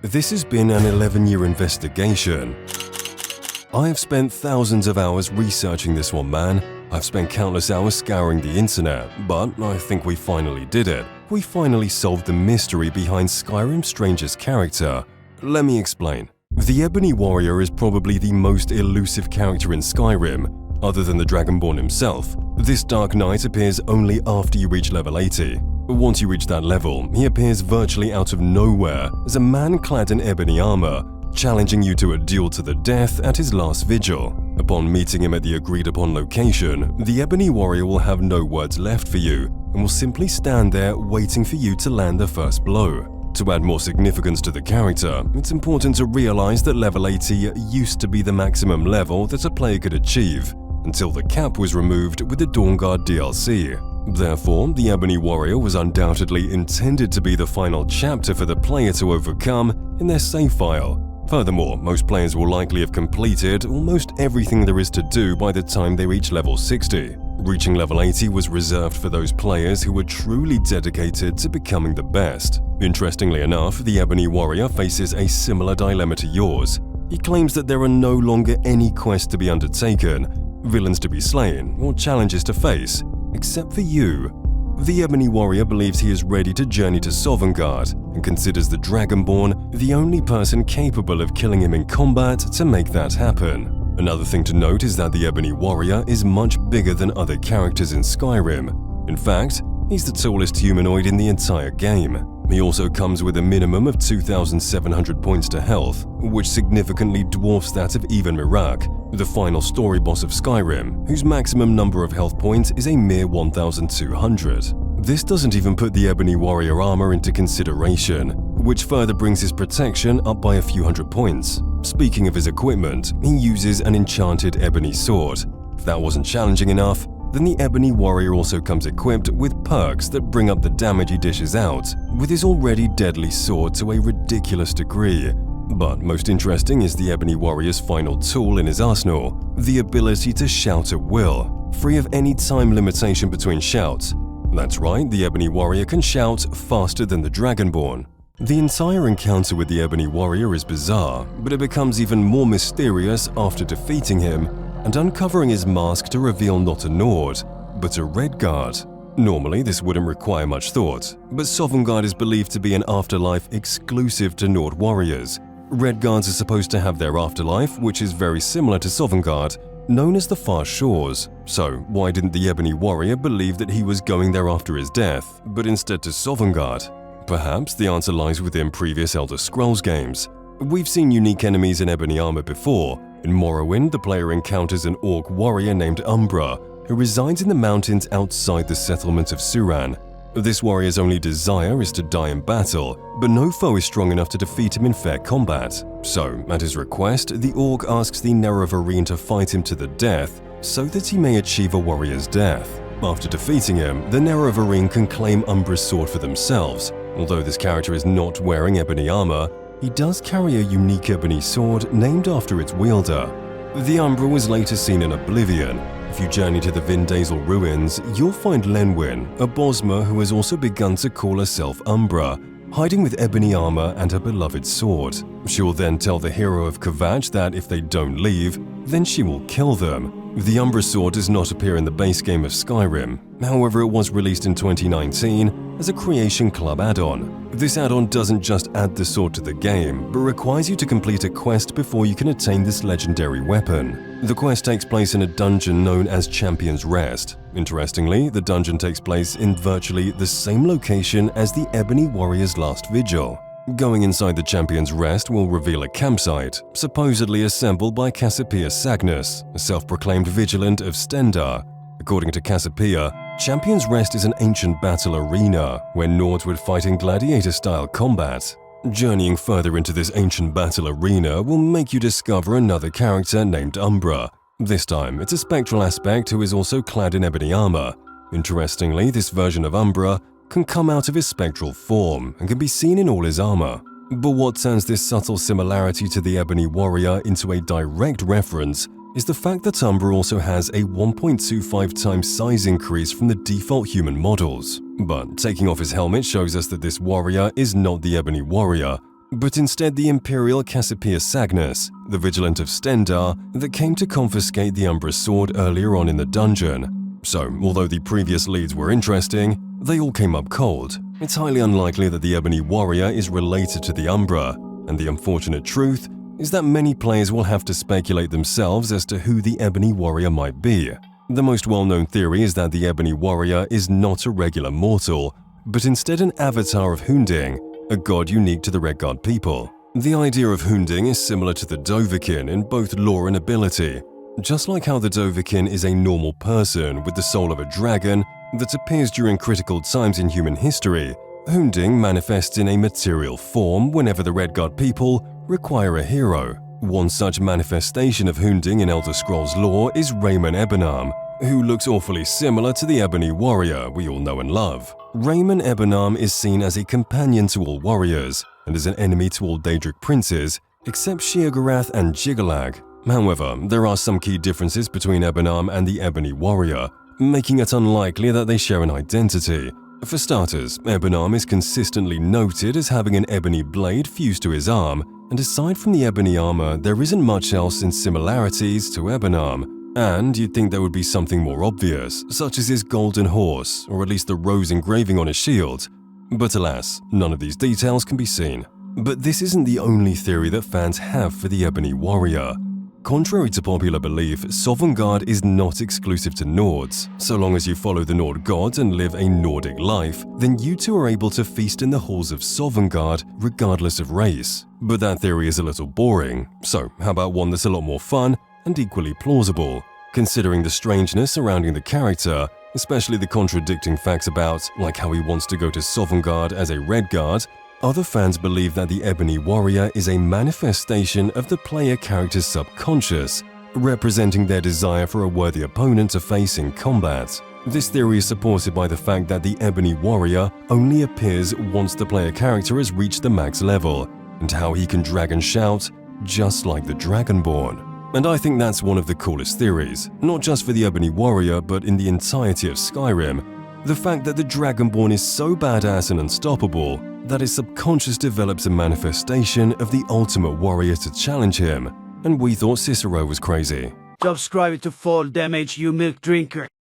This has been an 11-year investigation. I have spent thousands of hours researching this one, man. I've spent countless hours scouring the internet, but I think we finally did it. We finally solved the mystery behind Skyrim's strangest character. Let me explain. The Ebony Warrior is probably the most elusive character in Skyrim. Other than the Dragonborn himself, this Dark Knight appears only after you reach level 80. Once you reach that level, he appears virtually out of nowhere as a man clad in ebony armor, challenging you to a duel to the death at his last vigil. Upon meeting him at the agreed-upon location, the Ebony Warrior will have no words left for you and will simply stand there waiting for you to land the first blow. To add more significance to the character, it's important to realize that level 80 used to be the maximum level that a player could achieve, until the cap was removed with the Dawnguard DLC. Therefore, the Ebony Warrior was undoubtedly intended to be the final chapter for the player to overcome in their save file. Furthermore, most players will likely have completed almost everything there is to do by the time they reach level 60. Reaching level 80 was reserved for those players who were truly dedicated to becoming the best. Interestingly enough, the Ebony Warrior faces a similar dilemma to yours. He claims that there are no longer any quests to be undertaken, villains to be slain, or challenges to face, except for you. The Ebony Warrior believes he is ready to journey to Sovngarde and considers the Dragonborn the only person capable of killing him in combat to make that happen. Another thing to note is that the Ebony Warrior is much bigger than other characters in Skyrim. In fact, he's the tallest humanoid in the entire game. He also comes with a minimum of 2,700 points to health, which significantly dwarfs that of even Mirak, the final story boss of Skyrim, whose maximum number of health points is a mere 1,200. This doesn't even put the Ebony Warrior armor into consideration, which further brings his protection up by a few hundred points. Speaking of his equipment, he uses an enchanted ebony sword. If that wasn't challenging enough, then the Ebony Warrior also comes equipped with perks that bring up the damage he dishes out with his already deadly sword to a ridiculous degree. But most interesting is the Ebony Warrior's final tool in his arsenal, the ability to shout at will, free of any time limitation between shouts. That's right, the Ebony Warrior can shout faster than the Dragonborn. The entire encounter with the Ebony Warrior is bizarre, but it becomes even more mysterious after defeating him and uncovering his mask to reveal not a Nord, but a Redguard. Normally, this wouldn't require much thought, but Sovngarde is believed to be an afterlife exclusive to Nord warriors. Redguards are supposed to have their afterlife, which is very similar to Sovngarde, known as the Far Shores. So why didn't the Ebony Warrior believe that he was going there after his death, but instead to Sovngarde? Perhaps the answer lies within previous Elder Scrolls games. We've seen unique enemies in ebony armor before. In Morrowind, the player encounters an orc warrior named Umbra, who resides in the mountains outside the settlement of Suran. This warrior's only desire is to die in battle, but no foe is strong enough to defeat him in fair combat. So, at his request, the orc asks the Nerevarine to fight him to the death so that he may achieve a warrior's death. After defeating him, the Nerevarine can claim Umbra's sword for themselves. Although this character is not wearing ebony armor, he does carry a unique ebony sword named after its wielder. The Umbra was later seen in Oblivion. If you journey to the Vindazel ruins, you'll find Lenwyn, a Bosmer who has also begun to call herself Umbra, hiding with ebony armor and her beloved sword. She will then tell the hero of Kvatch that if they don't leave, then she will kill them. The Umbra sword does not appear in the base game of Skyrim. However, it was released in 2019 as a Creation Club add-on. This add-on doesn't just add the sword to the game, but requires you to complete a quest before you can attain this legendary weapon. The quest takes place in a dungeon known as Champion's Rest. Interestingly, the dungeon takes place in virtually the same location as the Ebony Warrior's last vigil. Going inside the Champion's Rest will reveal a campsite, supposedly assembled by Cassiopeia Sagnus, a self-proclaimed vigilant of Stendar. According to Cassiopeia, Champion's Rest is an ancient battle arena where Nords would fight in gladiator-style combat. Journeying further into this ancient battle arena will make you discover another character named Umbra. This time, it's a spectral aspect who is also clad in ebony armor. Interestingly, this version of Umbra can come out of his spectral form and can be seen in all his armor. But what turns this subtle similarity to the Ebony Warrior into a direct reference is the fact that Umbra also has a 1.25 times size increase from the default human models. But taking off his helmet shows us that this warrior is not the Ebony Warrior. but instead the Imperial Cassiopeia Sagnus, the Vigilant of Stendar, that came to confiscate the Umbra's sword earlier on in the dungeon. So, although the previous leads were interesting, they all came up cold. It's highly unlikely that the Ebony Warrior is related to the Umbra, and the unfortunate truth is that many players will have to speculate themselves as to who the Ebony Warrior might be. The most well-known theory is that the Ebony Warrior is not a regular mortal, but instead an avatar of Hunding, a god unique to the Redguard people. The idea of Hunding is similar to the Dovahkiin in both lore and ability. Just like how the Dovahkiin is a normal person with the soul of a dragon that appears during critical times in human history, Hunding manifests in a material form whenever the Redguard people require a hero. One such manifestation of Hunding in Elder Scrolls lore is Raymond Ebenarm, who looks awfully similar to the Ebony Warrior we all know and love. Raymond Ebenarm is seen as a companion to all warriors and is an enemy to all Daedric princes except Sheogorath and Jiggalag. However, there are some key differences between Ebenarm and the Ebony Warrior, making it unlikely that they share an identity. For starters, Ebenarm is consistently noted as having an ebony blade fused to his arm, and aside from the ebony armor, there isn't much else in similarities to Ebenarm. And you'd think there would be something more obvious, such as his golden horse, or at least the rose engraving on his shield. But alas, none of these details can be seen. But this isn't the only theory that fans have for the Ebony Warrior. Contrary to popular belief, Sovngarde is not exclusive to Nords. So long as you follow the Nord gods and live a Nordic life, then you too are able to feast in the halls of Sovngarde regardless of race. But that theory is a little boring, so how about one that's a lot more fun and equally plausible? Considering the strangeness surrounding the character, especially the contradicting facts about, like how he wants to go to Sovngarde as a Redguard, other fans believe that the Ebony Warrior is a manifestation of the player character's subconscious, representing their desire for a worthy opponent to face in combat. This theory is supported by the fact that the Ebony Warrior only appears once the player character has reached the max level, and how he can dragon shout just like the Dragonborn. And I think that's one of the coolest theories, not just for the Ebony Warrior but in the entirety of Skyrim. The fact that the Dragonborn is so badass and unstoppable that his subconscious develops a manifestation of the ultimate warrior to challenge him. And we thought Cicero was crazy. Subscribe to Fall Damage, you milk drinker.